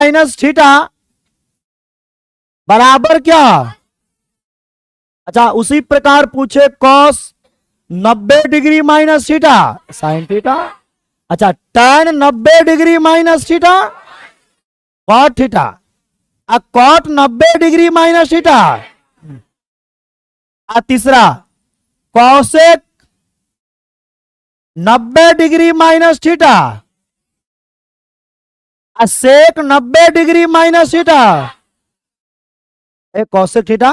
Minus theta बराबर क्या? अच्छा, उसी प्रकार पूछे cos 90 degree minus theta sine theta. अच्छा, tan 90 degree minus theta cot theta. अब कॉट 90 डिग्री माइनस थीटा। तीसरा cosec 90 degree minus theta sec 90 degree minus theta cosec theta.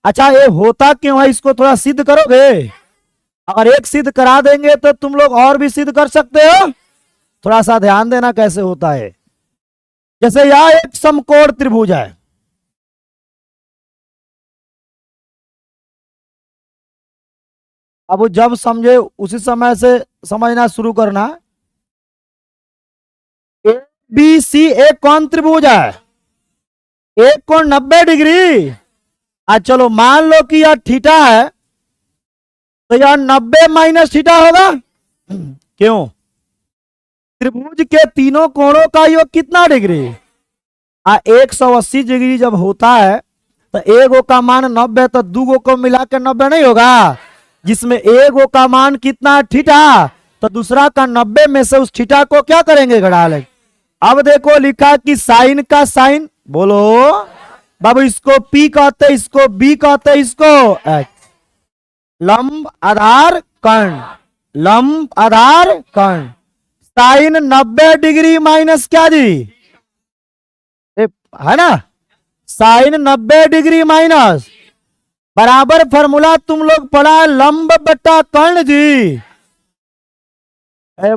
अच्छा, ये होता क्यों है इसको थोड़ा सिद्ध करोगे? अगर एक सिद्ध करा देंगे तो तुम लोग और भी सिद्ध कर सकते हो। थोड़ा सा ध्यान देना कैसे होता है। जैसे यह एक समकोण त्रिभुज है, अब जब समझे उसी समय से समझना शुरू करना। ए बी सी एक कौन त्रिभुज है? एक कोण 90 डिग्री। आज चलो मान लो कि यह थीटा है, तो यह 90 - थीटा होगा। क्यों? त्रिभुज के तीनों कोणों का योग कितना डिग्री? 180 डिग्री जब होता है तो एक गो का मान 90, तो दू गो को मिला के 90 नहीं होगा? जिसमें एक गो का मान कितना थीटा, तो दूसरा का 90 में से उस थीटा को क्या करेंगे, घटा लेंगे। अब देखो लिखा कि साइन का साइन, बोलो बाबू, इसको पी कहते, इसको बी कहते, इसको एच। लंब आधार कर्ण, लंब आधार कर्ण। साइन 90 डिग्री माइनस क्या जी? है ना, साइन 90 डिग्री माइनस बराबर फॉर्मूला तुम लोग पढ़ा है लंब बटा कर्ण जी।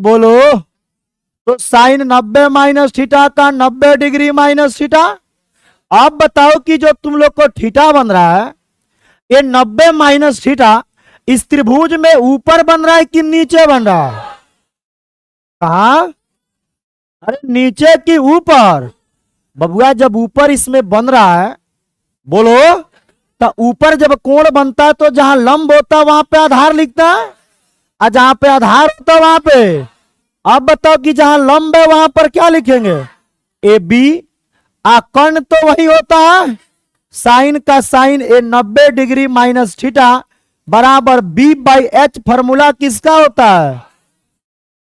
बोलो, तो साइन 90 - थीटा का 90 डिग्री माइनस थीटा। अब बताओ कि जो तुम लोग को थीटा बन रहा है, ये 90 - थीटा इस त्रिभुज में ऊपर बन रहा है कि नीचे बन रहा है? कहा? अरे नीचे की ऊपर। बबुआ, जब ऊपर इसमें बन रहा है, बोलो, तो ऊपर जब कोण बनता है तो जहां लंब होता है वहां पे आधार लिखता है, और जहां पे आधार होता है वहां पे। अब बताओ कि जहां लंब है वहां पर क्या लिखेंगे? A B. कर्ण तो वही होता है, साइन का sine A 90 degree minus theta बराबर बी बाई एच। फॉर्मूला किसका होता है?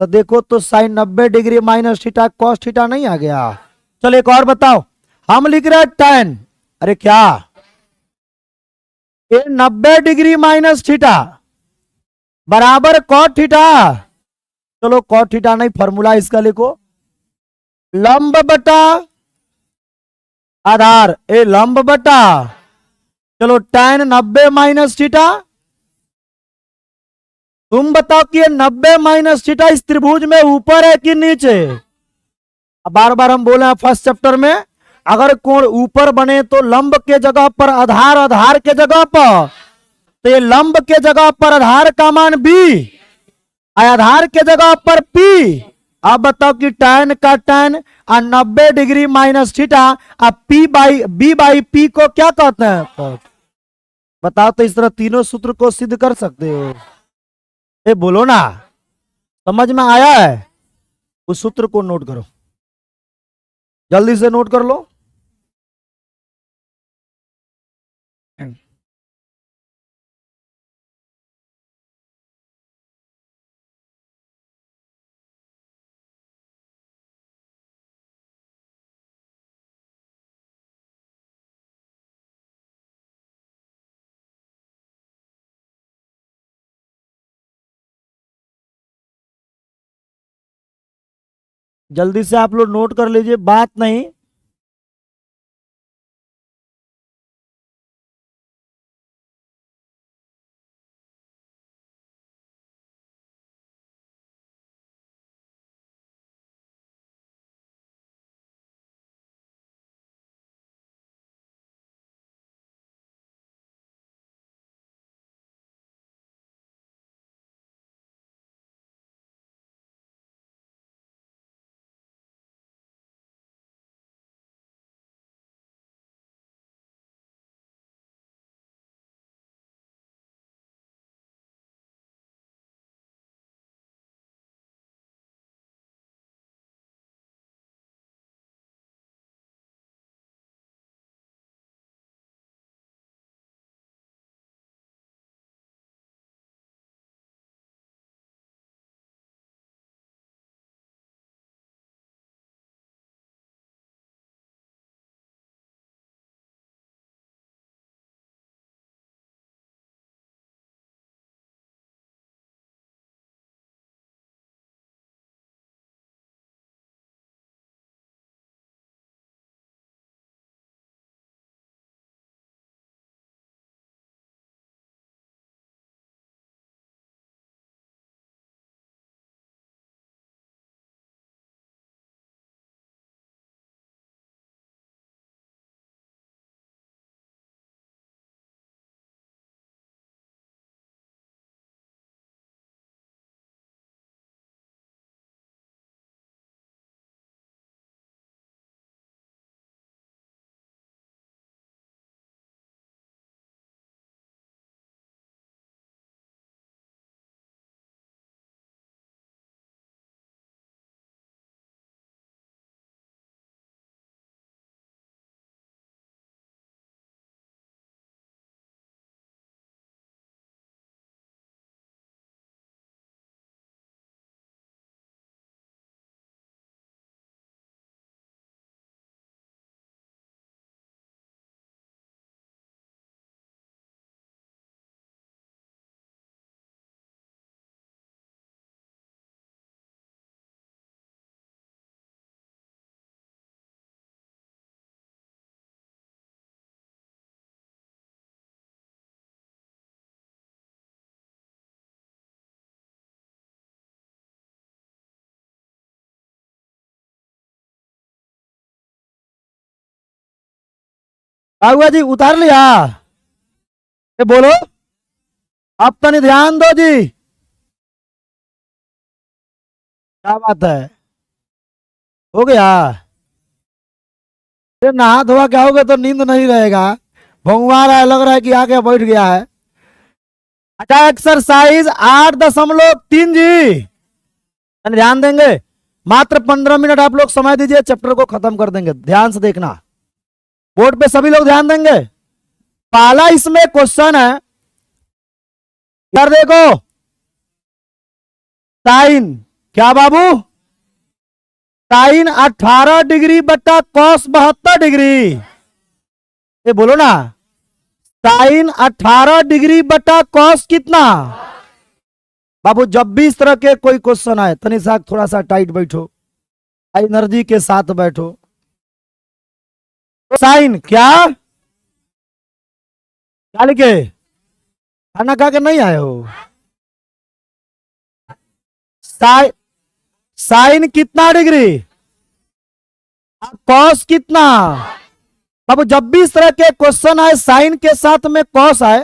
तो देखो, तो sine 90 degree minus theta cos theta नहीं आ गया? चलो एक और बताओ, हम लिख रहे हैं tan। अरे क्या? ये 90 डिग्री माइनस थीटा बराबर कॉट थीटा। चलो कॉट थीटा नहीं, फॉर्मूला इसका लिखो, लंब बटा आधार ए लंब बटा, चलो tan 90 - थीटा। तुम बताओ कि ये 90 - थीटा इस त्रिभुज में ऊपर है कि नीचे? अब बार बार हम बोले हैं फर्स्ट चैप्टर में, अगर कोण ऊपर बने तो लंब के जगह पर आधार, आधार के जगह पर, तो ये लंब के जगह पर आधार का मान बी, आधार के जगह पर पी। अब बताओ कि tan का tan 90 डिग्री माइनस थीटा, अब P by B by P को क्या कहते हैं? बताओ, तो इस तरह तीनों सूत्र को सिद्ध कर सकते हो। बोलो ना, समझ में आया है? उस सूत्र को नोट करो, जल्दी से नोट कर लो। जल्दी से आप लोग नोट कर लीजिए, बात नहीं। हुआ जी, उतार लिया? ये बोलो, अब तनी ध्यान दो जी। क्या बात है, हो गया? ये नहा धोआ क्या होगा तो नींद नहीं रहेगा, भंगवा रहा है, लग रहा है कि आके बैठ गया है। अच्छा, एक्सरसाइज 8.3 जी, ध्यान देंगे। मात्र 15 मिनट आप लोग समय दीजिए, चैप्टर को खत्म कर देंगे। ध्यान से देखना, बोर्ड पे सभी लोग ध्यान देंगे। पहला इसमें क्वेश्चन है, यार देखो, साइन क्या बाबू, साइन 18 डिग्री बट्टा कॉस 72 डिग्री। ये बोलो ना, साइन 18 डिग्री बट्टा कॉस कितना? बाबू जब भी इस तरह के कोई क्वेश्चन आए, तनी सा थोड़ा सा टाइट बैठो, एनर्जी के साथ बैठो। तो साइन क्या क्या लिखे, खाना खा के नहीं आए हो? साइन कितना डिग्री, कॉस कितना? बाबू जब भी इस तरह के क्वेश्चन आए, साइन के साथ में कॉस आए,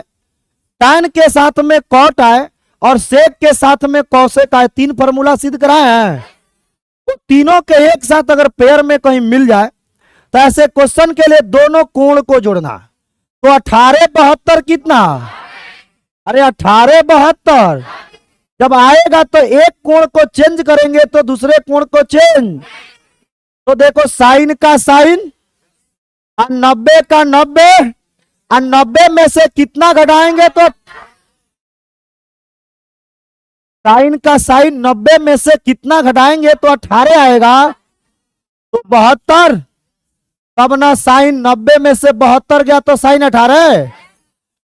टैन के साथ में कॉट आए और सेक के साथ में कॉसेक आए, 3 फॉर्मूला सिद्ध कराए हैं। तो तीनों के एक साथ अगर पेयर में कहीं मिल जाए तो ऐसे क्वेश्चन के लिए दोनों कोण को जोड़ना। तो 18 कितना, अरे 18 जब आएगा तो एक कोण को चेंज करेंगे तो दूसरे कोण को चेंज। तो देखो, साइन का साइन और 90 का 90, और 90 में से कितना घटाएंगे तो साइन का साइन 90 में से कितना घटाएंगे तो 18 आएगा, तो 72। तब ना साइन 90 में से 72 गया तो साइन 18,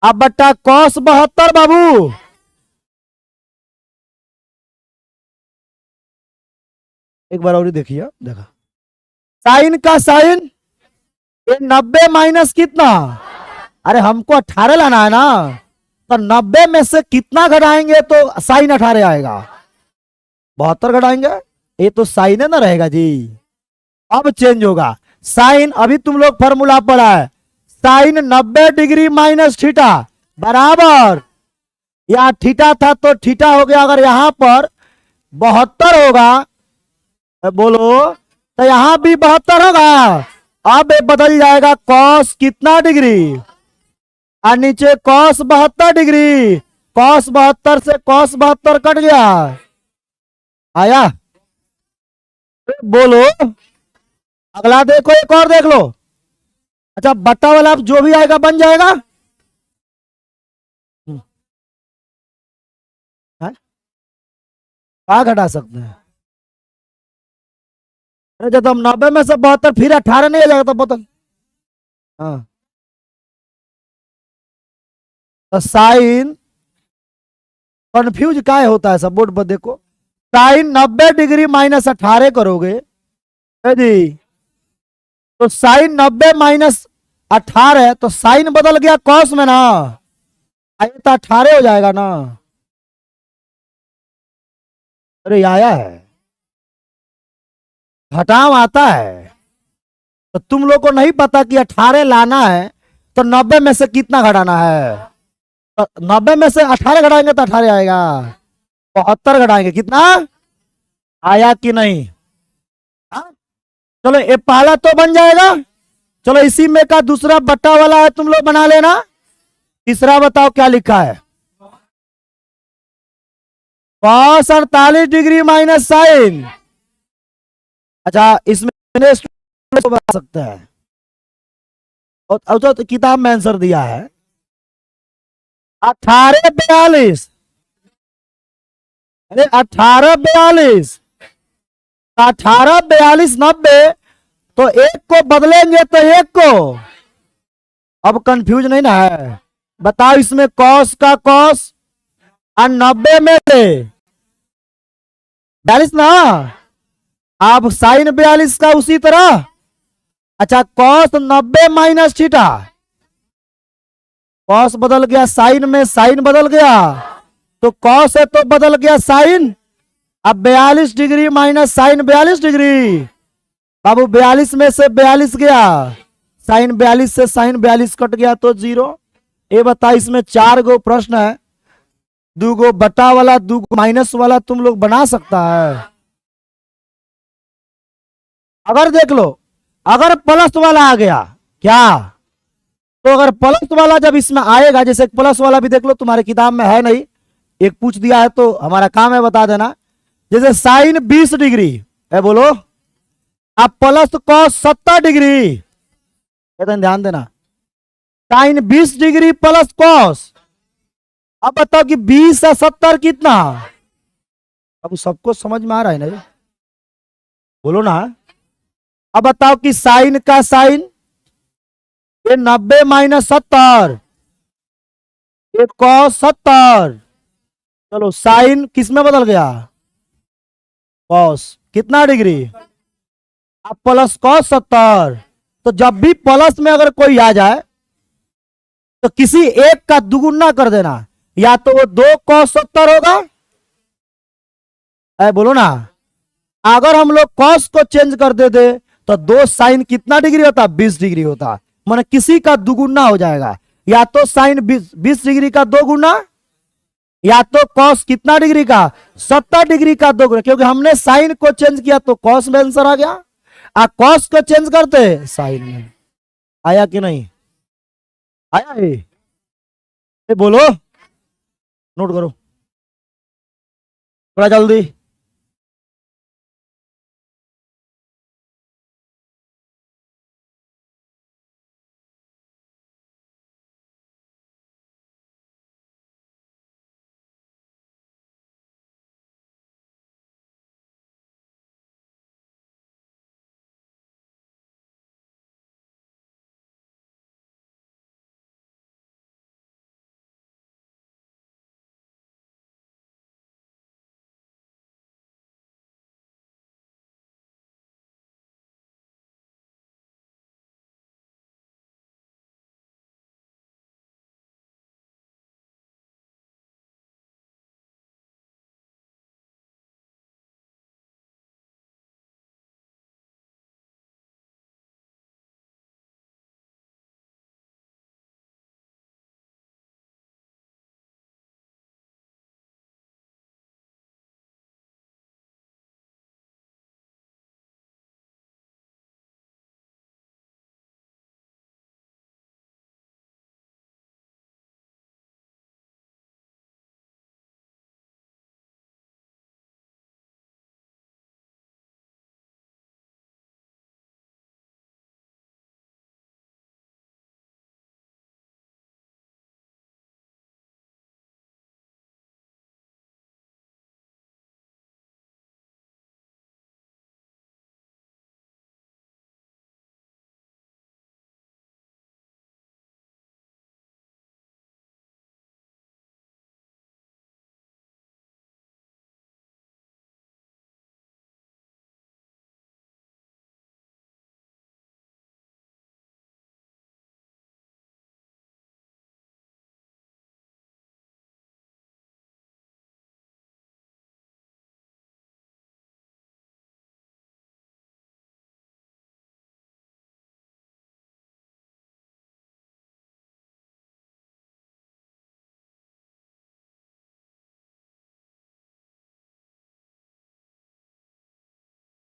अब बट्टा कॉस 72 बाबू। एक बार और देखिए, देखा, साइन का साइन, ये 90 माइनस कितना, अरे हमको 18 लाना है ना, तो 90 में से कितना घटाएंगे तो साइन 18 आएगा, 72 घटाएंगे, ये तो साइन है ना रहेगा जी। अब चेंज होगा, साइन अभी तुम लोग फॉर्मूला पढ़ा है, साइन 90 डिग्री माइनस थीटा बराबर, या थीटा था तो थीटा हो गया, अगर यहां पर 72 होगा, बोलो, तो यहां भी 72 होगा। अब बदल जाएगा, कॉस कितना डिग्री, और नीचे कॉस 72 डिग्री, कॉस 72 से कॉस 72 कट गया, आया? बोलो, अगला देखो, एक और देख लो। अच्छा, बट्टा वाला जो भी आएगा बन जाएगा, क्या घटा सकते हैं? अरे जब हम 90 में से 72 फिर 18 नहीं आ जाएगा तो बदल, हाँ, तो साइन कंफ्यूज क्या होता है, सब बोर्ड पर देखो, साइन 90 डिग्री माइनस 18 करोगे जी, तो साइन 90 माइनस 18 तो साइन बदल गया कॉस में ना, आए तो 18 हो जाएगा ना। अरे आया है, घटाव आता है, तो तुम लोग को नहीं पता कि 18 लाना है तो 90 में से कितना घटाना है, तो 90 में से 18 घटाएंगे तो 18 आएगा, 72 घटाएंगे, कितना आया कि नहीं? हाँ? चलो, ये पहला तो बन जाएगा, चलो इसी में का दूसरा बट्टा वाला है, तुम लोग बना लेना। तीसरा बताओ क्या लिखा है, कॉस 48 डिग्री माइनस साइन। अच्छा, इसमें बता सकते हैं, और तो किताब में आंसर दिया है 1842, अरे 1842, 1842 90, तो एक को बदलेंगे तो एक को, अब कंफ्यूज नहीं ना है? बताओ, इसमें कॉस का कॉस और 90 में से 42 ना, अब साइन 42 का उसी तरह। अच्छा, कॉस 90 माइनस थीटा, कॉस बदल गया साइन में, साइन बदल गया, तो कॉस है तो बदल गया साइन, अब 42 डिग्री माइनस साइन 42 डिग्री, बाबू 42 में से 42 गया, साइन 42 से साइन 42 कट गया तो 0। ये बता, इसमें 4 गो प्रश्न है, 2 गो बटा वाला 2 गो माइनस वाला तुम लोग बना सकता है। अगर देख लो, अगर प्लस वाला आ गया क्या, तो अगर प्लस वाला जब इसमें आएगा, जैसे प्लस वाला भी देख लो, तुम्हारे किताब में है नहीं, एक पूछ दिया है तो हमारा काम है बता देना। जैसे साइन 20 डिग्री है, बोलो, अब प्लस कॉस 70 डिग्री, ध्यान देना, साइन 20 डिग्री प्लस कॉस। अब बताओ कि 20 से 70 कितना। अब सबको समझ में आ रहा है ना, बोलो ना। अब बताओ कि साइन का साइन, ये 90 माइनस 70, ये कॉस 70। चलो साइन किस में बदल गया, कॉस, कितना डिग्री, अब प्लस कॉस 70। तो जब भी प्लस में अगर कोई आ जाए तो किसी एक का दुगुना कर देना, या तो वो 2 कॉस 70 होगा, बोलो ना। अगर हम लोग कॉस को चेंज कर देते तो 2 साइन कितना डिग्री होता, 20 डिग्री होता, माने किसी का दुगुना हो जाएगा, या तो साइन 20 डिग्री का 2 गुना, या तो कॉस कितना डिग्री का, 70 डिग्री का 2 गुना, क्योंकि हमने साइन को चेंज किया तो कॉस में आंसर आ गया, कॉस को चेंज करते साइन में। आया कि नहीं आया है, बोलो, नोट करो थोड़ा जल्दी।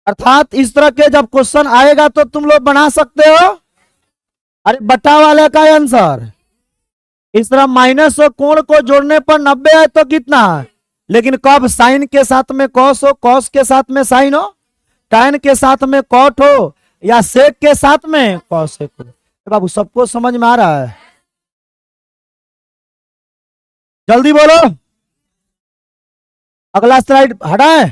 अर्थात इस तरह के जब क्वेश्चन आएगा तो तुम लोग बना सकते हो। अरे बटा वाले का आंसर इस तरह, माइनस और कोण को जोड़ने पर 90 है तो कितना, लेकिन कब साइन के साथ में कॉस हो, कॉस के साथ में साइन हो, टैन के साथ में कॉट हो, या सेक के साथ में कॉस हो। बाबू सबको समझ में आ रहा है, जल्दी बोलो। अगला स्लाइड हटाए।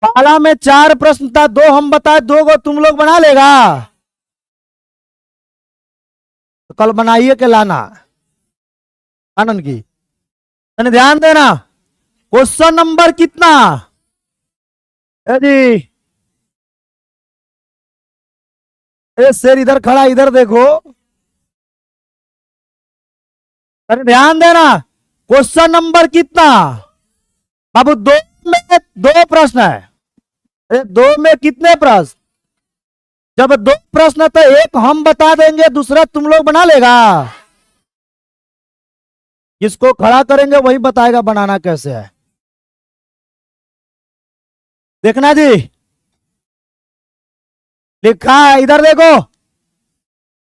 पहला में 4 प्रश्न था, 2 हम बताए, 2 को तुम लोग बना लेगा तो कल बनाइए के लाना आनंद की। ध्यान देना, क्वेश्चन नंबर कितना है जी, शेर इधर खड़ा, इधर देखो, ध्यान देना, क्वेश्चन नंबर कितना बाबू, 2 में 2 प्रश्न है, 2 में कितने प्रश्न, जब दो प्रश्न तो एक हम बता देंगे, दूसरा तुम लोग बना लेगा। जिसको खड़ा करेंगे वही बताएगा बनाना कैसे है। देखना जी, लिखा है इधर देखो,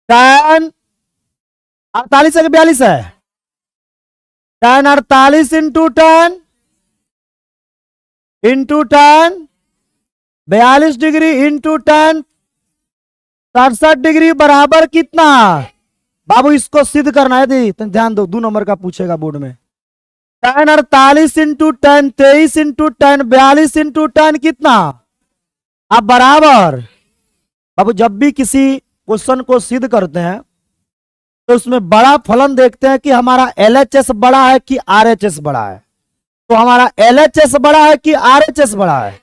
10 48 है कि 42 है? 10 48 इंटू 10 42 डिग्री इंटू 10 67 डिग्री बराबर कितना? बाबू इसको सिद्ध करना है दी, तो ध्यान दो, 2 नंबर का पूछेगा बोर्ड में। 10 48 इंटू 10 23 इंटू 10 42 इंटू 10 कितना? अब बराबर। बाबू जब भी किसी क्वेश्चन को सिद्ध करते हैं तो उसमें बड़ा फलन देखते हैं कि हमारा एलएचएस बड़ा है कि आरएचएस बड़ा है। तो हमारा एलएचएस बड़ा है कि आरएचएस बड़ा है?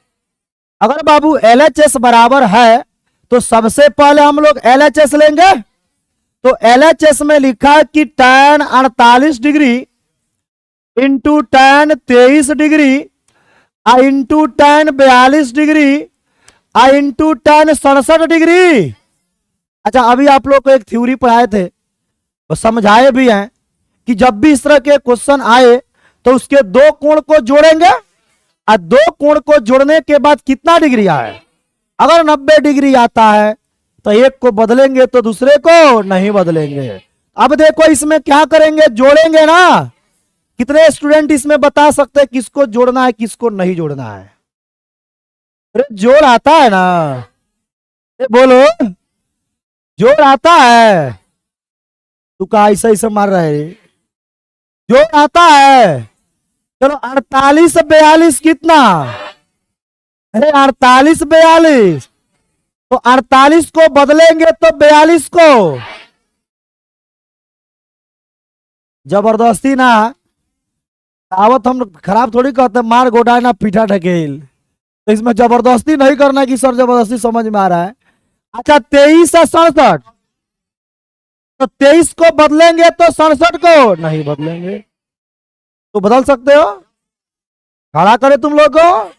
अगर बाबू एलएचएस बराबर है तो सबसे पहले हम लोग एलएचएस लेंगे। तो एलएचएस में लिखा है कि 10 48 degree into 10 23 degree into 10 42 degree into 10 67 degree. अच्छा अभी आप लोग को एक थ्योरी पढ़ाए थे, वो समझाए भी हैं कि जब भी इस तरह के क्वेश्चन आए तो उसके दो कोण को जोड़ेंगे और दो कोण को जोड़ने के बाद कितना डिग्री आए। अगर 90 डिग्री आता है तो एक को बदलेंगे तो दूसरे को नहीं बदलेंगे। अब देखो इसमें क्या करेंगे, जोड़ेंगे ना। कितने स्टूडेंट इसमें बता सकते हैं किसको जोड़ना है किसको नहीं जोड़ना है? अरे जोड़ आता है ना, बोलो जोड़ आता है। तू कहा ऐसा ऐसा मार रहा है, जोड़ आता है। चलो 48 42 कितना? अरे 48 42, तो 48 को बदलेंगे तो 42 को। जबरदस्ती ना, कहावत हम खराब थोड़ी कहते, मार गोडाए ना पीठा ढकेल। तो इसमें जबरदस्ती नहीं करना कि सर जबरदस्ती, समझ में आ रहा है। अच्छा 23 से 67, तो 23 को बदलेंगे तो 67 को नहीं बदलेंगे। तो बदल सकते हो, खड़ा करे तुम लोग को,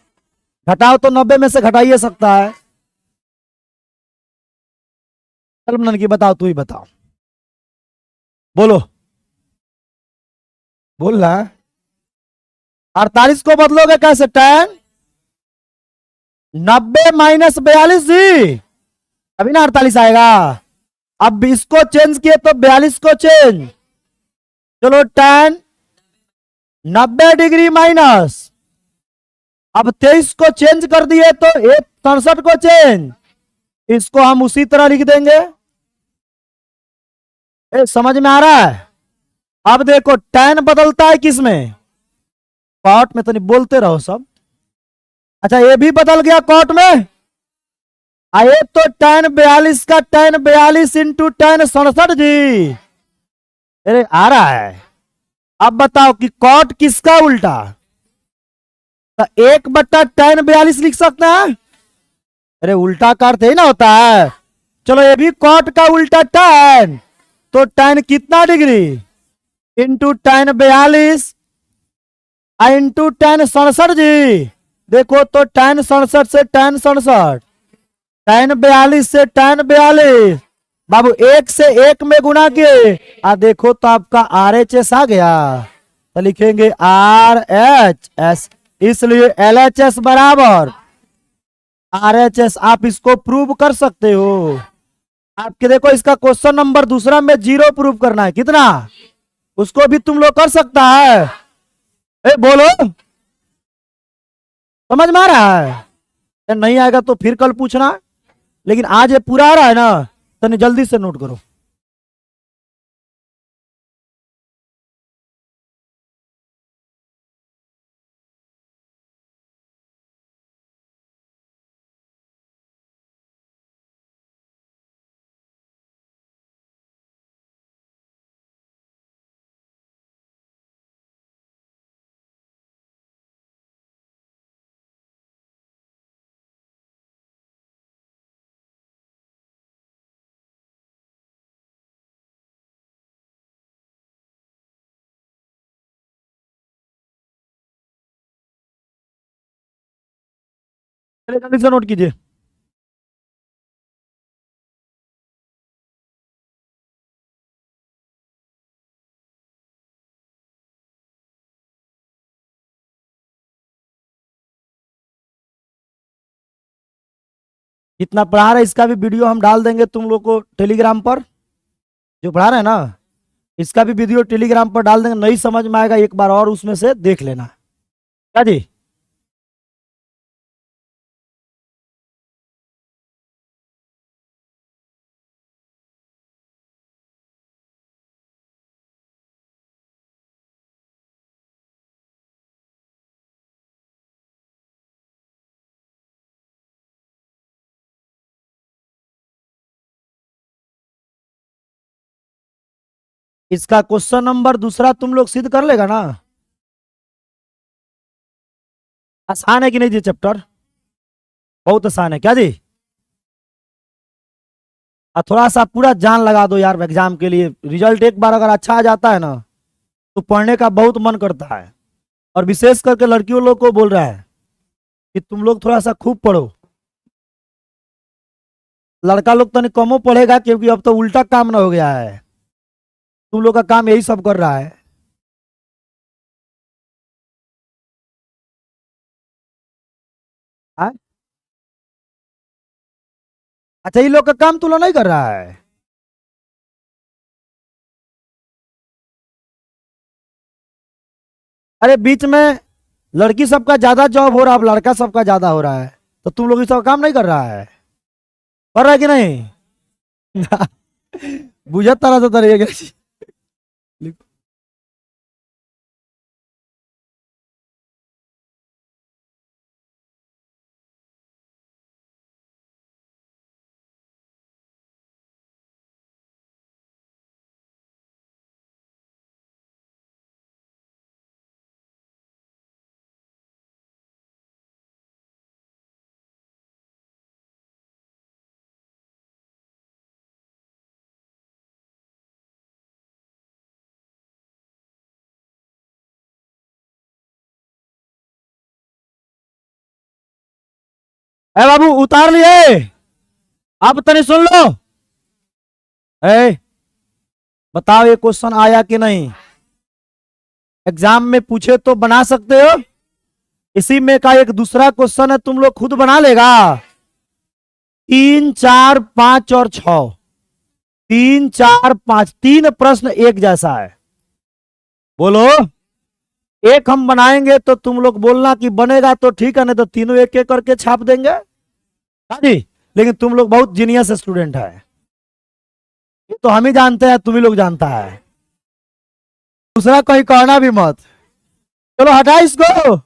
घटाओ तो 90 में से घटाइए सकता है। चल मनन की बताओ, तू ही बताओ, बोलो बोल रहा है। 48 को बदलोगे कैसे? 10 90 माइनस 42 जी, अभी ना 48 आएगा। अब इसको चेंज किए तो 42 को चेंज। चलो 10 90 डिग्री माइनस, अब 23 को चेंज कर दिए तो 67 को चेंज। इसको हम उसी तरह लिख देंगे। समझ में आ रहा है? अब देखो 10 बदलता है किसमें? कॉट में। तो नहीं बोलते रहो सब। अच्छा ये भी बदल गया कॉट में। आए तो 10 42 का 10 42 इंटू 10 67 जी। अरे आ रहा है। अब बताओ कि कॉट किसका उल्टा? तो 1/10 42 लिख सकते हैं। अरे उल्टा का अर्थ ही ना होता है। चलो ये भी कॉट का उल्टा 10, तो 10 कितना डिग्री इंटू 10 42 इंटू 10 67 जी। देखो तो 10 67 से 10 67, 10 42 से 10 42, बाबू एक से एक में गुना किए देखो तो आपका आरएचएस आ गया। तो लिखेंगे आरएचएस, इसलिए एलएचएस बराबर आरएचएस। आप इसको प्रूव कर सकते हो। आपके देखो इसका क्वेश्चन नंबर दूसरा में 0 प्रूव करना है, कितना? उसको भी तुम लोग कर सकता है। बोलो समझ में आ रहा है? नहीं आएगा तो फिर कल पूछना, लेकिन आज ये पूरा आ रहा है ना, तो जल्दी से नोट करो। चलिए जल्दी से नोट कीजिए। कितना पढ़ा रहे इसका भी वीडियो हम डाल देंगे तुम लोग को टेलीग्राम पर, जो पढ़ा रहे हैं ना इसका भी वीडियो टेलीग्राम पर डाल देंगे। नहीं समझ में आएगा एक बार और उसमें से देख लेना, क्या जी। इसका क्वेश्चन नंबर दूसरा तुम लोग सिद्ध कर लेगा ना। आसान है कि नहीं जी चैप्टर, बहुत आसान है क्या जी। और थोड़ा सा पूरा जान लगा दो यार एग्जाम के लिए। रिजल्ट एक बार अगर अच्छा आ जाता है ना तो पढ़ने का बहुत मन करता है। और विशेष करके लड़कियों लोग को बोल रहा है कि तुम लोग थोड़ा सा खूब पढ़ो। लड़का लोग तो नहीं कमो पढ़ेगा क्योंकि अब तो उल्टा काम ना हो गया है, तुम लोग का काम यही सब कर रहा है। हाँ? अच्छा ये लोग का काम तुम लोग नहीं कर रहा है। अरे बीच में लड़की सबका ज्यादा जॉब हो रहा है, अब लड़का सबका ज्यादा हो रहा है, तो तुम लोग ये सब काम नहीं कर रहा है, कर रहा है कि नहीं। बुझत तरह से तरीके से। ए बाबू उतार लिए, आप तनी सुन लो। ए बताओ ये क्वेश्चन आया कि नहीं, एग्जाम में पूछे तो बना सकते हो। इसी में का एक दूसरा क्वेश्चन है, तुम लोग खुद बना लेगा। 3 4 5 और 6, 3 4 5 तीन प्रश्न एक जैसा है। बोलो, एक हम बनाएंगे तो तुम लोग बोलना कि बनेगा तो ठीक है, नहीं तो तीनों एक एक करके छाप देंगे। हाँ जी, लेकिन तुम लोग बहुत जीनियस स्टूडेंट है, ये तो हम ही जानते हैं, तुम ही लोग जानता है। दूसरा कहीं कहना भी मत। चलो हटा इसको।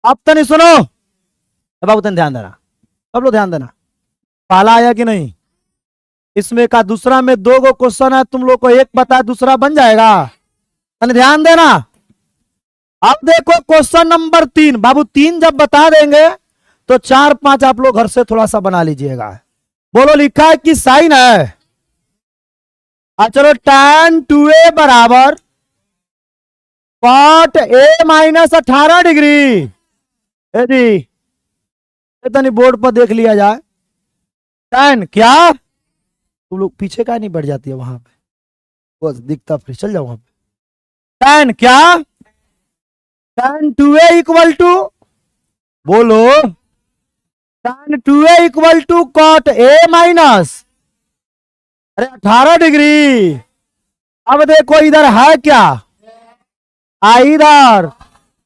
अब तो नहीं सुनो, अब बाबू तन ध्यान देना, सब लोग ध्यान देना। पहला आया कि नहीं, इसमें का दूसरा में दो गो क्वेश्चन है, तुम लोग को एक बता दूसरा बन जाएगा, तन ध्यान देना। अब देखो क्वेश्चन नंबर 3, बाबू 3 जब बता देंगे तो 4 5 आप लोग घर से थोड़ा सा बना लीजिएगा। बोलो, लिखा है कि साइन है। चलो, tan 2a बराबर cot a माइनस 18 डिग्री। जी इतनी बोर्ड पर देख लिया जाए। tan क्या, तुम लोग पीछे का नहीं बढ़ जाती है वहां पे, बस दिखता फिर चल जाओ वहां पे। tan क्या, tan 2a इक्वल टू, बोलो tan 2a equal to cot a minus, अरे 18 डिग्री। अब देखो इधर है क्या, इधर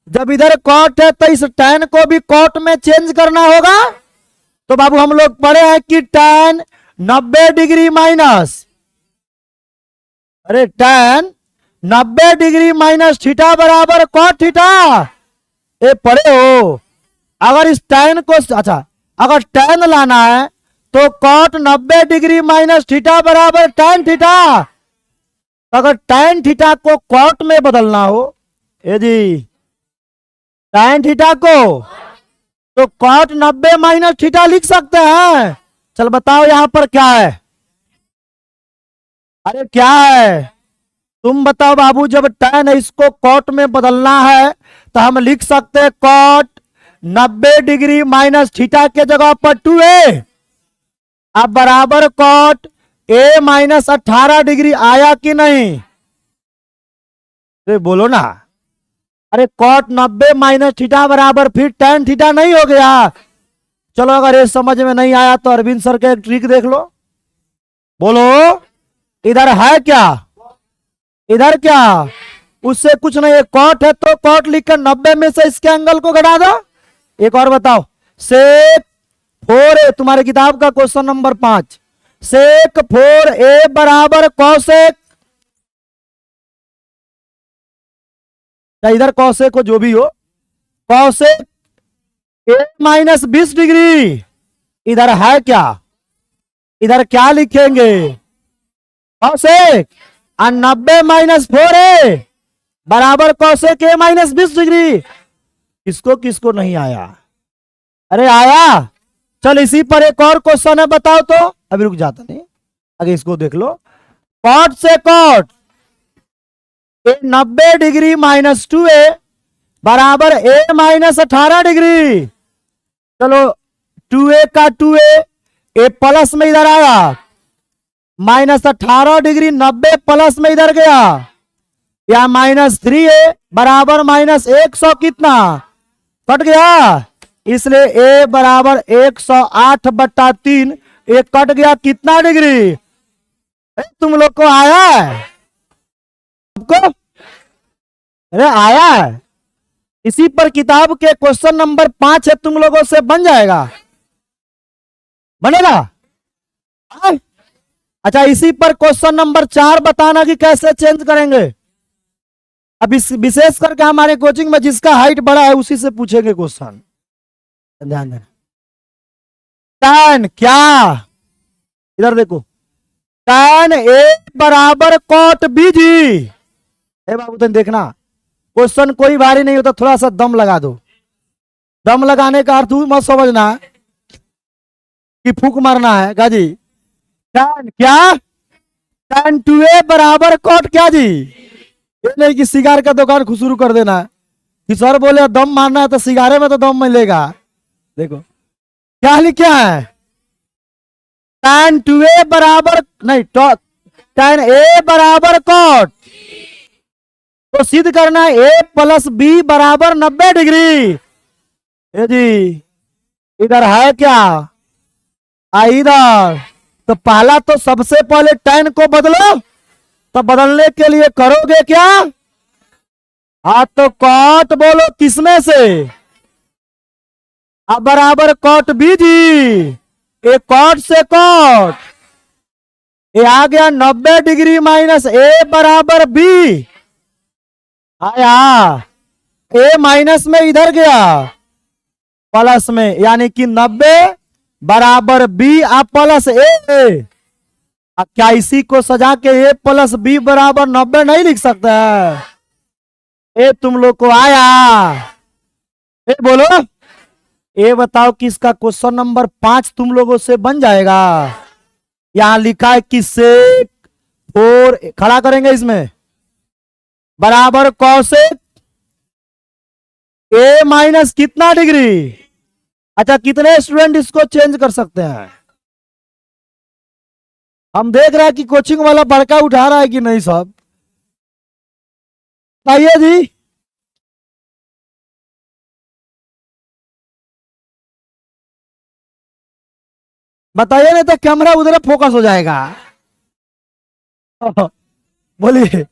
जब इधर कॉट है तो इस tan को भी कॉट में चेंज करना होगा। तो बाबू हम लोग पढ़े हैं कि tan 90 डिग्री माइनस, अरे tan 90 डिग्री माइनस थीटा बराबर कॉट थीटा, ये पढ़े हो। अगर इस tan को, अच्छा अगर tan लाना है तो कॉट 90 डिग्री माइनस थीटा बराबर tan थीटा। अगर tan थीटा को कॉट में बदलना हो, ये जी tan थीटा को, तो कॉट 90 माइनस थीटा लिख सकते हैं। चल बताओ यहां पर क्या है, अरे क्या है, तुम बताओ बाबू। जब tan है इसको कॉट में बदलना है तो हम लिख सकते हैं कॉट 90 डिग्री माइनस थीटा के जगह पर 2a, अब बराबर कॉट a माइनस 18 डिग्री आया कि नहीं, तो बोलो ना। अरे कॉट 90 माइनस थीटा बराबर फिर tan थीटा नहीं हो गया, चलो अगर ये समझ में नहीं आया तो अरविंद सर का एक ट्रिक देख लो। बोलो, इधर है क्या, इधर क्या, उससे कुछ नहीं है, कॉट है तो कॉट लिखकर 90 में से इसके एंगल को घटा दो। एक और बताओ, सेक 4a, तुम्हारे किताब का क्वेश्चन नंबर 5, सेक 4a बराबर कौसेक, इधर कौसेक हो जो भी हो, कौसेक a माइनस 20 डिग्री, इधर है क्या, इधर क्या लिखेंगे, कौसेक, और 90 माइनस 4a बराबर कौसेक a माइनस 20 डिग्री। किसको किसको नहीं आया, अरे आया। चल इसी पर एक और क्वेश्चन है, बताओ तो, अभी रुक जाता नहीं, आगे इसको देख लो। कॉट से कॉट 90 डिग्री माइनस 2a बराबर a माइनस 18 डिग्री। चलो 2a का 2a, a प्लस में इधर आया, माइनस 18 डिग्री 90 प्लस में इधर गया, या माइनस 3a बराबर माइनस 100 कितना कट गया, इसलिए a बराबर 108/3, एक कट गया कितना डिग्री। तुम लोग को आया है, आपको अरे आया है। इसी पर किताब के क्वेश्चन नंबर 5 है, तुम लोगों से बन जाएगा, बनेगा। अच्छा इसी पर क्वेश्चन नंबर 4 बताना कि कैसे चेंज करेंगे। अब इस विशेष करके हमारे कोचिंग में जिसका हाइट बड़ा है उसी से पूछेंगे क्वेश्चन, ध्यान देना। tan क्या, इधर देखो, tan a बराबर cot bg। ए बाबू तुम देखना, क्वेश्चन कोई भारी नहीं होता, थोड़ा सा दम लगा दो। दम लगाने का अर्थ मत समझना कि फूक मारना है गाजी। tan क्या, tan 2a बराबर cot क्या जी, ये नहीं कि सिगार का दुकान शुरू कर देना कि सर बोले दम मारना है तो सिगारे में तो दम मिलेगा। देखो क्या लिखा है, tan 2a बराबर नहीं, tan a बराबर cot, तो सिद्ध करना है a प्लस b बराबर 90 डिग्री। ये जी इधर है क्या, इधर, तो पहला तो सबसे पहले tan को बदलो, तो बदलने के लिए करोगे क्या, हाँ तो cot बोलो किसमें से, अब बराबर cot bg, एक cot से cot, ये आ गया 90 डिग्री माइनस a बराबर b, आया a माइनस में इधर गया प्लस में, यानी कि 90 बराबर b आप प्लस a। अब क्या इसी को सजा के a प्लस b बराबर 90 नहीं लिख सकते हैं, ए तुम लोग को आया, ए बोलो, ए बताओ कि इसका क्वेश्चन नंबर 5 तुम लोगों से बन जाएगा। यहां लिखा है कि सेक 4 खड़ा करेंगे इसमें बराबर कौसेक a माइनस कितना डिग्री। अच्छा कितने स्टूडेंट इसको चेंज कर सकते हैं, हम देख रहे हैं कि कोचिंग वाला बड़का उठा रहा है कि नहीं सब, बताइए जी। बताइए नहीं तो कैमरा उधर फोकस हो जाएगा। बोलिए,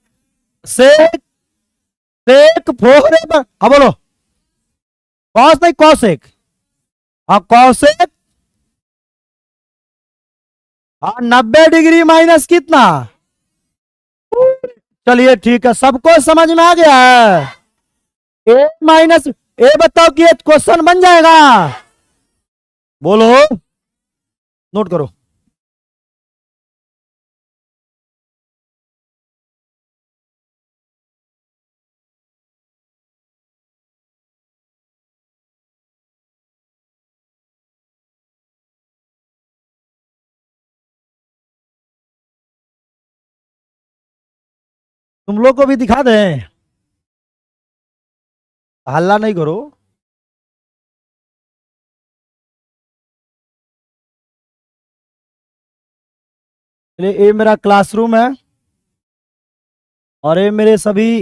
सेक सेक 4 हाँ बोलो, कॉस नहीं कौसेक, हाँ कौसेक, हाँ 90 डिग्री माइनस कितना, चलिए ठीक है, सबको समझ में आ गया है। ए माइनस ए बताओ कि ये क्वेश्चन बन जाएगा, बोलो, नोट करो। तुम लोग को भी दिखा दें, हल्ला नहीं करो। ये मेरा क्लासरूम है और ये मेरे सभी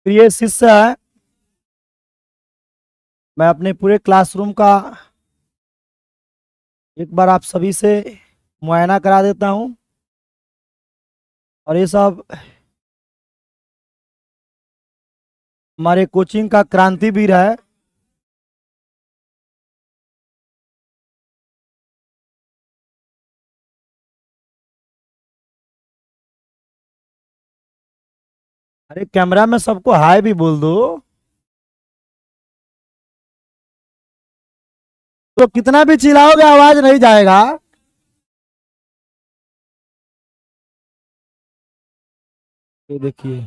प्रिय शिष्य है। मैं अपने पूरे क्लासरूम का एक बार आप सभी से मुआयना करा देता हूं। और ये सब हमारे कोचिंग का क्रांतिवीर है। अरे कैमरा में सबको हाय भी बोल दो। तो कितना भी चिल्लाओगे आवाज नहीं जाएगा। ये देखिए,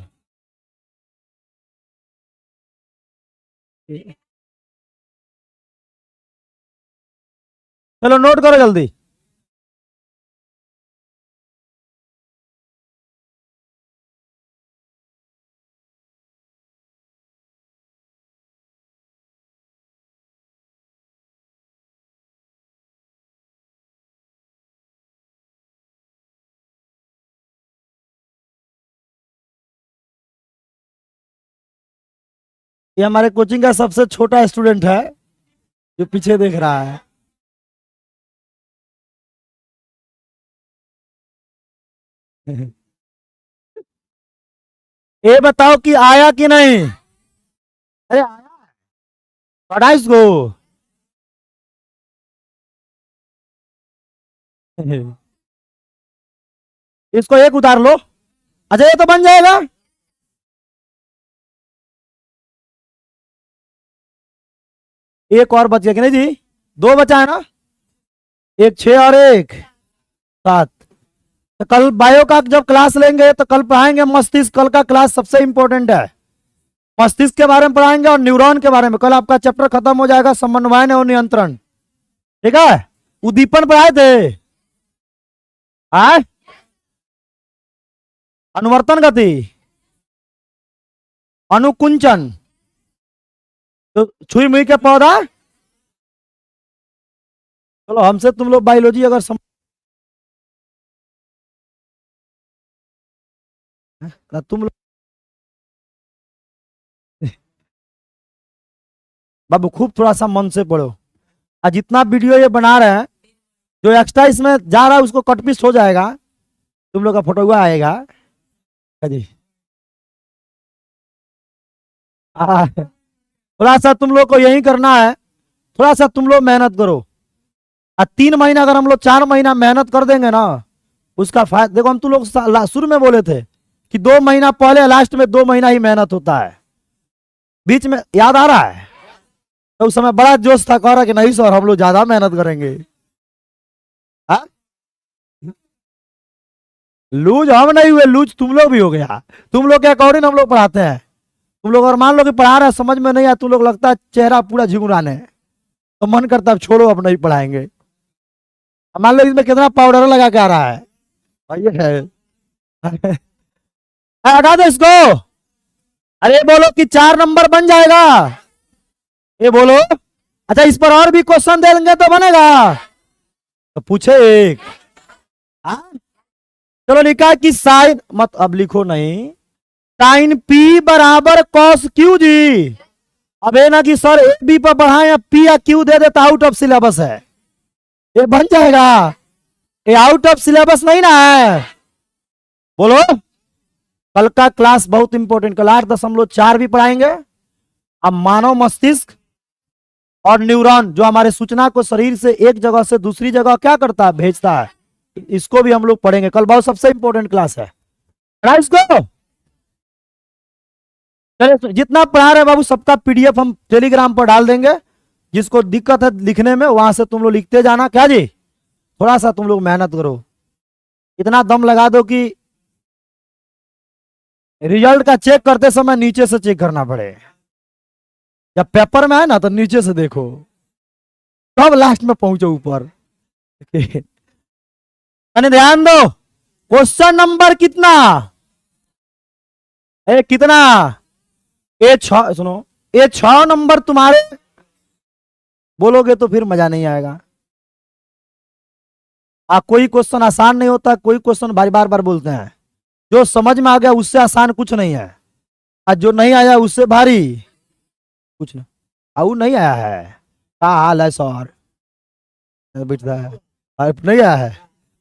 चलो नोट करो जल्दी। ये हमारे कोचिंग का सबसे छोटा स्टूडेंट है जो पीछे देख रहा है। ये बताओ कि आया कि नहीं। अरे आया, पढ़ा इसको। इसको एक उतार लो। अच्छा ये तो बन जाएगा। एक और बच गया कि नहीं जी? दो बचा है ना, एक 6 और एक 7। तो कल बायो का जब क्लास लेंगे तो कल पढ़ाएंगे मस्तिष्क। कल का क्लास सबसे इंपॉर्टेंट है। मस्तिष्क के बारे में पढ़ाएंगे और न्यूरॉन के बारे में। कल आपका चैप्टर खत्म हो जाएगा, समन्वयन और नियंत्रण। ठीक है, उद्दीपन पढ़ाए थे। अनुवर्तन गति, अनुकुंचन, तो छुई मुई के पौधा। चलो हमसे तुम लोग बायोलॉजी अगर तुम लोग बाबू खूब थोड़ा सा मन से पढ़ो। और जितना वीडियो ये बना रहे हैं, जो एक्स्ट्रा इसमें जा रहा है उसको कट पीस हो जाएगा, तुम लोग का फोटो आएगा जी। थोड़ा सा तुम लोग को यही करना है, थोड़ा सा तुम लोग मेहनत करो। और 3 महीना अगर हम लोग 4 महीना मेहनत कर देंगे ना, उसका फायदा देखो। हम तुम लोग शुरू में बोले थे कि 2 महीना पहले, लास्ट में 2 महीना ही मेहनत होता है। बीच में याद आ रहा है, तो उस समय बड़ा जोश था, कह रहा कि नहीं सर हम लोग ज्यादा मेहनत करेंगे। हा? लूज हम नहीं हुए, लूज तुम लोग भी हो गया। तुम लोग के अकॉर्डिंग हम लोग पढ़ाते हैं। तुम लोग अगर मान लो कि पढ़ा रहे हैं, समझ में नहीं आया, तुम लोग लगता है चेहरा पूरा झिंगुराने, तो मन करता है छोड़ो अब नहीं पढ़ाएंगे। मान लो इसमें कितना पाउडर लगा के आ रहा है ये है। हटा दो इसको। अरे बोलो कि 4 नंबर बन जाएगा, ये बोलो। अच्छा इस पर और भी क्वेश्चन देंगे तो बनेगा, तो पूछे एक। हाँ? चलो लिखा कि साइन मत, अब लिखो नहीं, साइन पी बराबर कॉस क्यू जी। अब ये ना कि सर ए बी पर बढ़ाए या पी या क्यू दे देता, आउट ऑफ सिलेबस है। ये बन जाएगा, ये आउट ऑफ सिलेबस नहीं ना है। बोलो, कल का क्लास बहुत इंपॉर्टेंट। कल 8.4 भी पढ़ाएंगे। अब मानव मस्तिष्क और न्यूरॉन जो हमारे सूचना को शरीर से एक जगह से दूसरी जगह क्या करता है, भेजता है, इसको भी हम लोग पढ़ेंगे कल। बहुत सबसे इंपॉर्टेंट क्लास है इसको। चलिए जितना पढ़ा रहे बाबू सबका पीडीएफ हम टेलीग्राम पर डाल देंगे। जिसको दिक्कत है लिखने में, वहां से तुम लोग लिखते जाना। क्या जी, थोड़ा सा तुम लोग मेहनत करो, इतना दम लगा दो कि रिजल्ट का चेक करते समय नीचे से चेक करना पड़े। जब पेपर में है ना तो नीचे से देखो, तब लास्ट में पहुंचो ऊपर। ध्यान दो, क्वेश्चन नंबर कितना, कितना, ये 6। सुनो, ये 6 नंबर तुम्हारे बोलोगे तो फिर मजा नहीं आएगा। कोई क्वेश्चन आसान नहीं होता, कोई क्वेश्चन बार बार बोलते हैं। जो समझ में आ गया उससे आसान कुछ नहीं है, और जो नहीं आया उससे भारी कुछ नहीं। आऊ नहीं आया है? क्या हाल है सर? बेटा है नहीं आया है?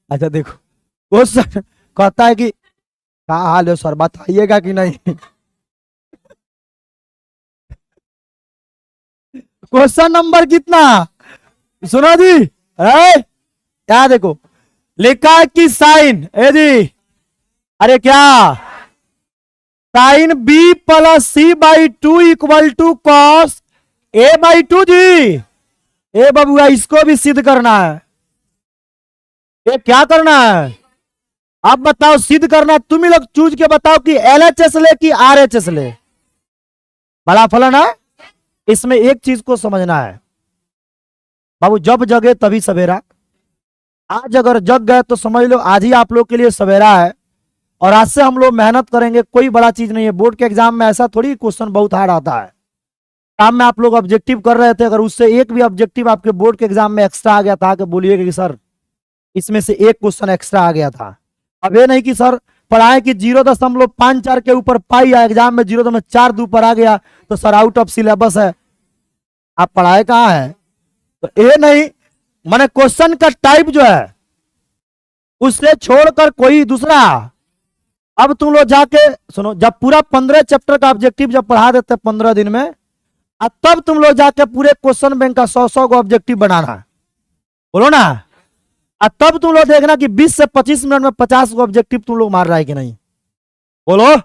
अच्छा देखो, क्वेश्चन कहता है कि क्या हाल है सर, बताइएगा कि नहीं। क्वेश्चन नंबर कितना? सुनो जी, क्या देखो लिखा है कि साइन, ए जी, अरे क्या, sine B plus C by two equal to cos A by two जी। ए बबुआ, इसको भी सिद्ध करना है। ये क्या करना है? आप बताओ, सिद्ध करना। तुम ही लोग चूज के बताओ कि एलएचएस ले कि आरएचएस ले। बड़ा फलन है। इसमें एक चीज को समझना है बाबू, जब जगे तभी सवेरा। आज अगर जग गए तो समझ लो आज ही आप लोग के लिए सवेरा है, और आज से हम लोग मेहनत करेंगे। कोई बड़ा चीज नहीं है। बोर्ड के एग्जाम में ऐसा थोड़ी क्वेश्चन बहुत हार्ड आता है। काम में आप लोग ऑब्जेक्टिव कर रहे थे, अगर उससे एक भी ऑब्जेक्टिव आपके बोर्ड के एग्जाम में एक्स्ट्रा आ गया था कि बोलिएगा कि सर इसमें से एक क्वेश्चन एक्स्ट्रा आ गया था। अब ये नहीं कि सर पढ़ाए कि 0.54 के ऊपर पाई या एग्जाम में 0.42 ऊपर आ गया तो सर आउट ऑफ सिलेबस है। आप पढ़ाए कहाँ है? तो ये नहीं, माने क्वेश्चन का टाइप जो है उससे छोड़कर कोई दूसरा। अब तुम लोग जाके सुनो, जब पूरा 15 चैप्टर का ऑब्जेक्टिव जब पढ़ा देते 15 दिन में, अब तब तुम लोग जाके पूरे क्वेश्चन बैंक का 100 को ऑब्जेक्टिव बनाना। बोलो ना। और तब तुम लोग देखना कि 20 से 25 मिनट में 50 को ऑब्जेक्टिव तुम लोग मार रहा है कि नहीं। बोलो,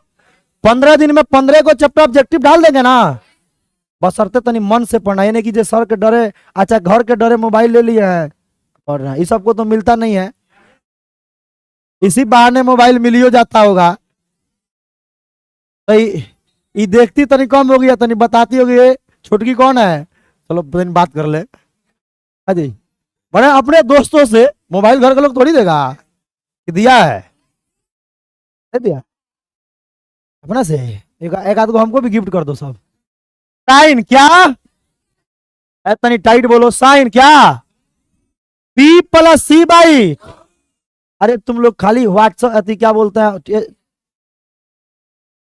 15 दिन में 15 को चैप्टर ऑब्जेक्टिव डाल देंगे ना। बशर्ते तनी मन से पढ़ना, ये नहीं कि सर के डरे, अच्छा घर के डरे मोबाइल ले लिए हैं पढ़ रहे हैं। इस सबको तो मिलता नहीं है, इसी बहाने मोबाइल मिलियो जाता होगा। तो ये देखती तनी कम होगी, तनी बताती होगी ये छोटकी कौन है, चलो बात कर ले। हाँ जी, बड़े अपने दोस्तों से मोबाइल घर के लोग थोड़ी देगा कि दिया है, दे दिया अपना से। एक आध को हमको भी गिफ्ट कर दो सब। साइन क्या? तनी टाइट बोलो, साइन क्या? बी प्लस सी बाई, अरे तुम लोग खाली व्हाट्सएप अति क्या बोलते हैं,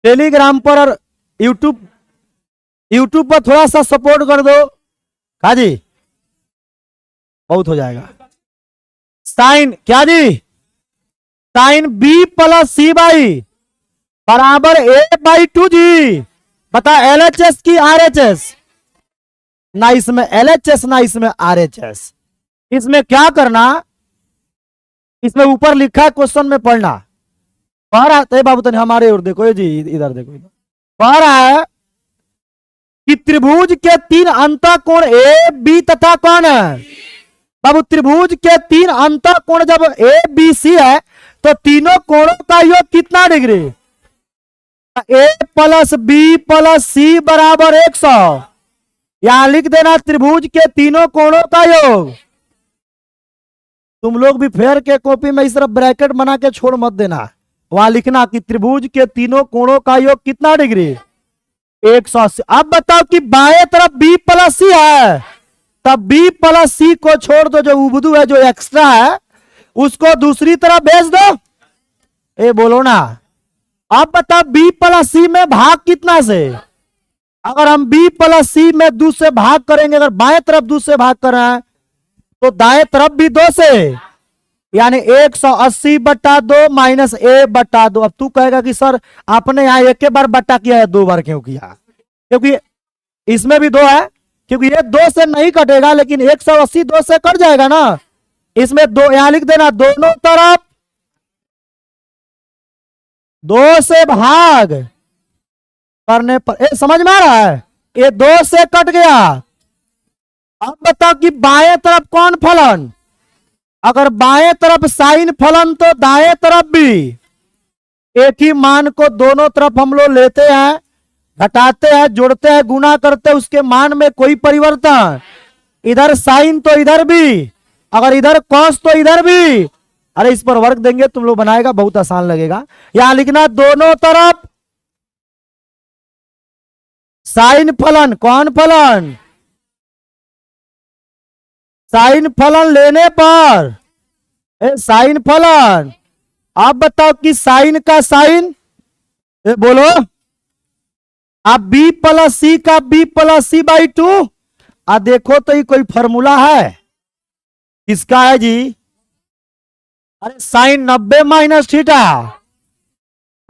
टेलीग्राम पर और यूट्यूब पर थोड़ा सा सपोर्ट कर दो। हाँ जी, बहुत हो जाएगा। साइन क्या जी? Sine B plus C by बराबर ए बाई टू जी। बता एलएचएस की आरएचएस? ना इसमें एलएचएस ना इसमें आरएचएस। इसमें क्या करना, इसमें ऊपर लिखा है क्वेश्चन में पढ़ना। पढ़ रहा है बाबू, तने हमारे और देखो ये जी, इधर देखो, पढ़ रहा है कि त्रिभुज के 3 अंतःकोण ए बी तथा कौन है बाबू? त्रिभुज के 3 अंतःकोण जब ए बी सी है तो तीनों कोणों का योग कितना डिग्री? ए प्लस बी प्लस सी बराबर 100। यहां लिख देना त्रिभुज के तीनों कोणों का योग। तुम लोग भी फेयर के कॉपी में इस तरफ ब्रैकेट बना के छोड़ मत देना, वहां लिखना कि त्रिभुज के तीनों कोणों का योग कितना डिग्री? 180। अब बताओ कि बाएं तरफ बी प्लस सी है, तब बी प्लस सी को छोड़ दो, जो उबदू है, जो एक्स्ट्रा है, उसको दूसरी तरफ भेज दो। ए बोलो ना। अब बताओ बी प्लस सी में भाग कितना से? अगर हम बी प्लस सी में 2 से भाग करेंगे, अगर बाएं तरफ 2 से भाग कर रहे हैं तो दाएं तरफ भी 2 से, यानी 180/2 माइनस ए बटा 2। अब तू कहेगा कि सर आपने यहाँ एक बार बटा किया है, 2 बार क्यों किया? क्योंकि इसमें भी 2 है, क्योंकि ये 2 से नहीं कटेगा, लेकिन 180 2 से कट जाएगा ना। इसमें 2 यहां लिख देना, दोनों तरफ 2 से भाग करने पर। समझ में आ रहा है? ये 2 से कट गया। अब बताओ कि बाएं तरफ कौन फलन? अगर बाएं तरफ साइन फलन तो दाएं तरफ भी एक ही मान को दोनों तरफ हम लोग लेते हैं, घटाते हैं, जोड़ते हैं, गुना करते हैं, उसके मान में कोई परिवर्तन। इधर साइन तो इधर भी, अगर इधर कॉस तो इधर भी। अरे इस पर वर्क देंगे तुम लोग, बनाएगा बहुत आसान लगेगा। यहां लिखना दोनों तरफ साइन फलन। कौन फलन? साइन फलन लेने पर साइन फलन। आप बताओ कि साइन का साइन, बोलो अब बी प्लस सी का B plus C by two. देखो तो ये कोई फॉर्मूला है, किसका है जी? अरे साइन 90 माइनस थीटा।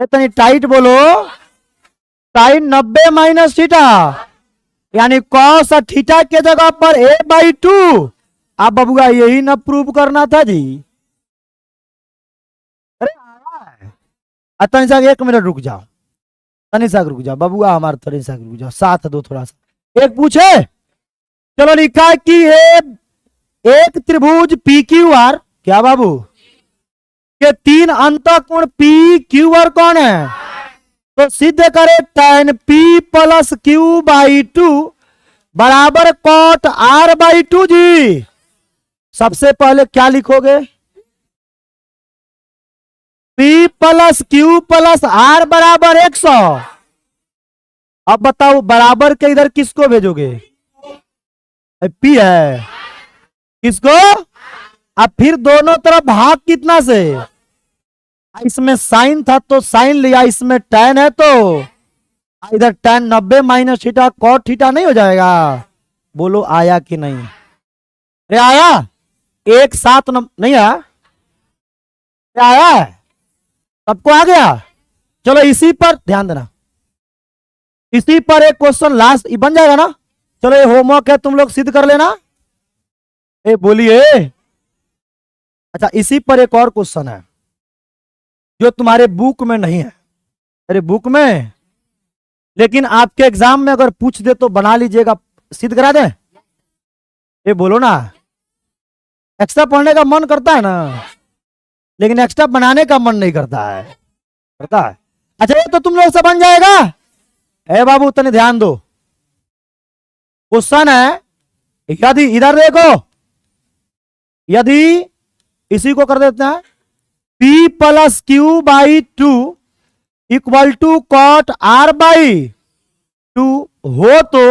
इतनी टाइट बोलो, साइन 90 माइनस थीटा, यानी कॉस थीटा के जगह पर ए बाई टू। अब बबुआ यही ना प्रूव करना था जी। अरे तनिषा 1 मिनट रुक जाओ, तनिषा रुक जाओ बबुआ, हमारे तनिषा रुक जाओ, साथ दो थोड़ा सा। एक पूछे, चलो लिखा है कि एक त्रिभुज पी क्यू आर, क्या बाबू, के 3 अंतःकोण पी क्यू आर कौन है? तो सिद्ध करे tan P plus Q by two बराबर कॉट आर बाई टू जी। सबसे पहले क्या लिखोगे? P plus Q plus R बराबर 100। अब बताओ बराबर के इधर किसको भेजोगे? पी है, किसको? अब फिर दोनों तरफ भाग कितना से? इसमें साइन था तो साइन लिया, इसमें tan है तो इधर tan 90 minus theta cot theta नहीं हो जाएगा? बोलो आया कि नहीं? अरे आया, एक साथ नहीं आया? आया है, सबको आ गया? चलो इसी पर ध्यान देना, इसी पर एक क्वेश्चन लास्ट बन जाएगा ना। चलो ये होमवर्क है, तुम लोग सिद्ध कर लेना। ए बोलिए। अच्छा इसी पर एक और क्वेश्चन है जो तुम्हारे बुक में नहीं है। अरे बुक में, लेकिन आपके एग्जाम में अगर पूछ दे तो बना लीजिएगा, सिद्ध करा दे। ये बोलो ना, एक्स्ट्रा पढ़ने का मन करता है ना, लेकिन एक्स्ट्रा बनाने का मन नहीं करता है, करता है? अच्छा ये तो तुम लोग से बन जाएगा। ए बाबू तने ध्यान दो, क्वेश्चन है, यदि इधर देखो, यदि इसी को कर देते हैं P plus Q by two equal to cot R by two हो तो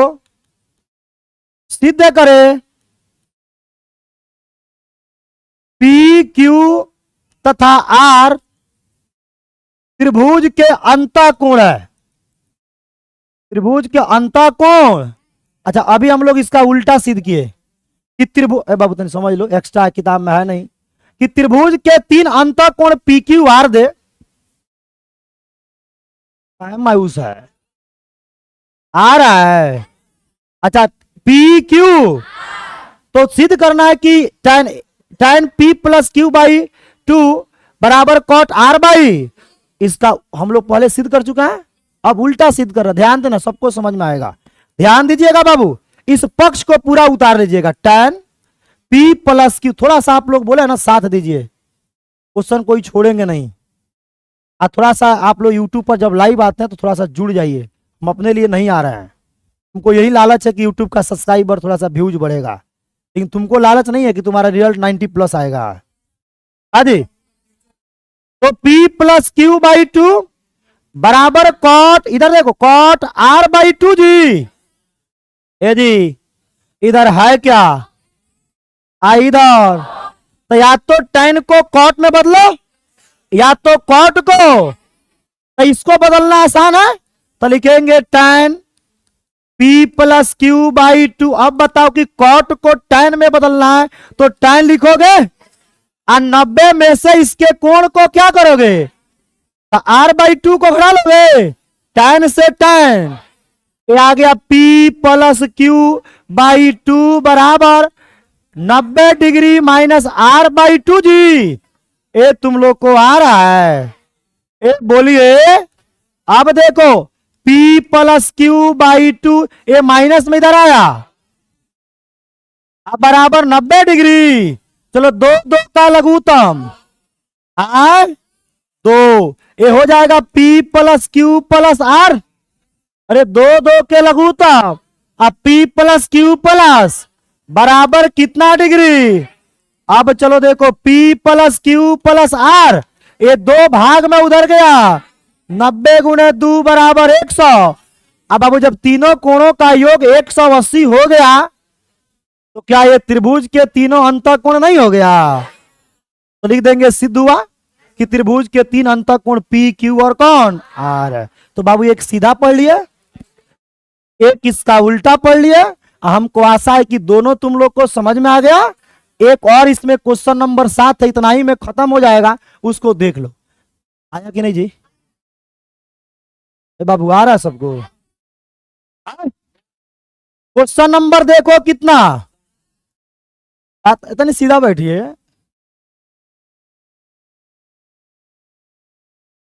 सिद्ध करे P क्यू तथा R त्रिभुज के अंतःकोण है, त्रिभुज के अंतःकोण। अच्छा अभी हम लोग इसका उल्टा सिद्ध किए कि त्रिभुज, बाबू तुम समझ लो, एक्स्ट्रा किताब में है नहीं, कि त्रिभुज के 3 अंतःकोण पी क्यू आर दे। मायूस है, आ रहा है। अच्छा पी क्यू तो सिद्ध करना है कि tan P plus Q by two बराबर कॉट आर बाई, इसका हम लोग पहले सिद्ध कर चुका है, अब उल्टा सिद्ध कर रहा। ध्यान देना, सबको समझ में आएगा, ध्यान दीजिएगा बाबू, इस पक्ष को पूरा उतार लीजिएगा। tan पी प्लस क्यू, थोड़ा सा आप लोग बोले ना साथ दीजिए, क्वेश्चन कोई छोड़ेंगे नहीं। थोड़ा सा आप लोग यूट्यूब पर जब लाइव आते हैं तो थोड़ा सा जुड़ जाइए, हम अपने लिए नहीं आ रहे हैं, तुमको यही लालच है कि यूट्यूब का सब्सक्राइबर थोड़ा सा व्यूज बढ़ेगा, लेकिन तुमको लालच नहीं है कि तुम्हारा रिजल्ट 90+ आएगा। हाँ जी, तो P plus Q by two बराबर कॉट, इधर देखो कॉट आर बाई टू जी। ये जी इधर है क्या? इधर तो या तो tan को कॉट में बदलो या तो कॉट को, तो इसको बदलना आसान है, तो लिखेंगे tan P plus Q by to. अब बताओ कि कॉट को tan में बदलना है तो tan लिखोगे और 90 में से इसके कोण को क्या करोगे? तो R बाई टू को घटा लोगे, tan से tan, ये आ गया P plus Q by two बराबर 90 degree minus R by two जी। ये तुम लोग को आ रहा है? ए बोलिए। अब देखो P plus Q by to, ये माइनस में इधर आया, अब बराबर 90 डिग्री। चलो दो दो का लघुत्तम, दो, ये हो जाएगा P plus Q plus R। अरे दो दो के लघुत्तम, अब P प्लस क्यू प्लस बराबर कितना डिग्री? अब चलो देखो P plus Q plus R, ये दो भाग में उधर गया, 90 गुणे 2 बराबर 100। अब बाबू जब तीनों कोणों का योग 180 हो गया तो क्या ये त्रिभुज के तीनों अंतःकोण नहीं हो गया? तो लिख देंगे सिद्ध हुआ कि त्रिभुज के 3 अंतःकोण P, Q और कौन R। तो बाबू एक सीधा पढ़ लिए, एक इसका उल्टा पढ़ लिए। हमको आशा है कि दोनों तुम लोग को समझ में आ गया। एक और इसमें क्वेश्चन नंबर 7 है, इतना ही में खत्म हो जाएगा, उसको देख लो। आया कि नहीं जी? बाबू आ रहा है सबको? क्वेश्चन नंबर देखो कितना, इतनी सीधा बैठिए,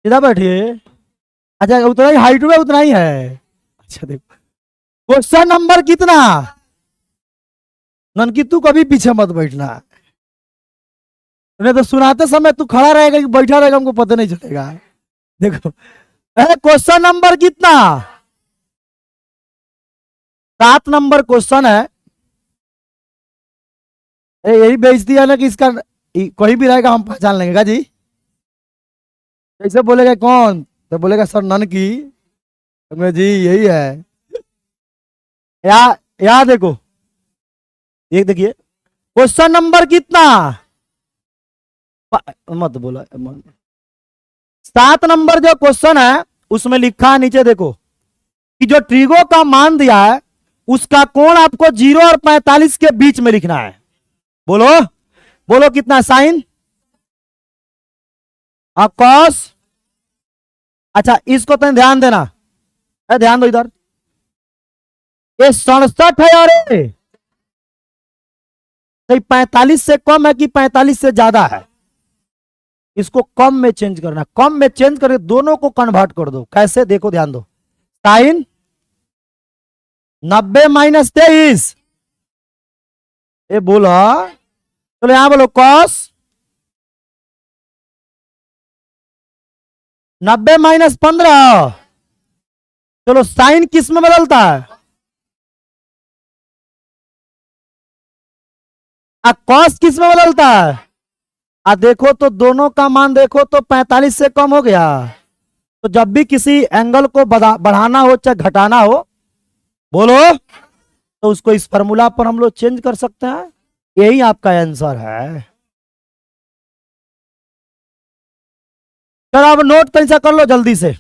सीधा बैठिए। अच्छा उतना ही हाइट में उतना ही है। अच्छा देखो क्वेश्चन नंबर कितना। ननकी तू कभी पीछे मत बैठना, नहीं तो सुनाते समय तू खड़ा रहेगा कि बैठा रहेगा हमको पता नहीं चलेगा। देखो क्वेश्चन नंबर कितना, 7 नंबर क्वेश्चन है। यही बेइज्जती है ना कि इसका कोई भी रहेगा हम पहचान लेंगे का जी। कैसे बोलेगा कौन, तो बोलेगा सर ननकी, मैं जी यही है। या देखो एक देखिए क्वेश्चन नंबर कितना, मत बोला 7 नंबर जो क्वेश्चन है उसमें लिखा है नीचे देखो कि जो ट्रिगो का मान दिया है उसका कोण आपको 0 और 45 के बीच में लिखना है। बोलो बोलो कितना, साइन कॉस। अच्छा इसको तो ध्यान देना, ध्यान दो इधर, ये 67 है और 45 से कम है कि 45 से ज्यादा है, इसको कम में चेंज करना। कम में चेंज करके दोनों को कन्वर्ट कर दो। कैसे देखो ध्यान दो, साइन 90 माइनस 23, ये बोलो चलो यहां बोलो कॉस 90 माइनस 15, चलो साइन किस में बदलता है, कॉस किस में बदलता है। देखो तो दोनों का मान देखो तो 45 से कम हो गया। तो जब भी किसी एंगल को बढ़ाना हो चाहे घटाना हो, बोलो, तो उसको इस फॉर्मूला पर हम लोग चेंज कर सकते हैं। यही आपका आंसर है। चलो अब नोट कैसा कर लो जल्दी से।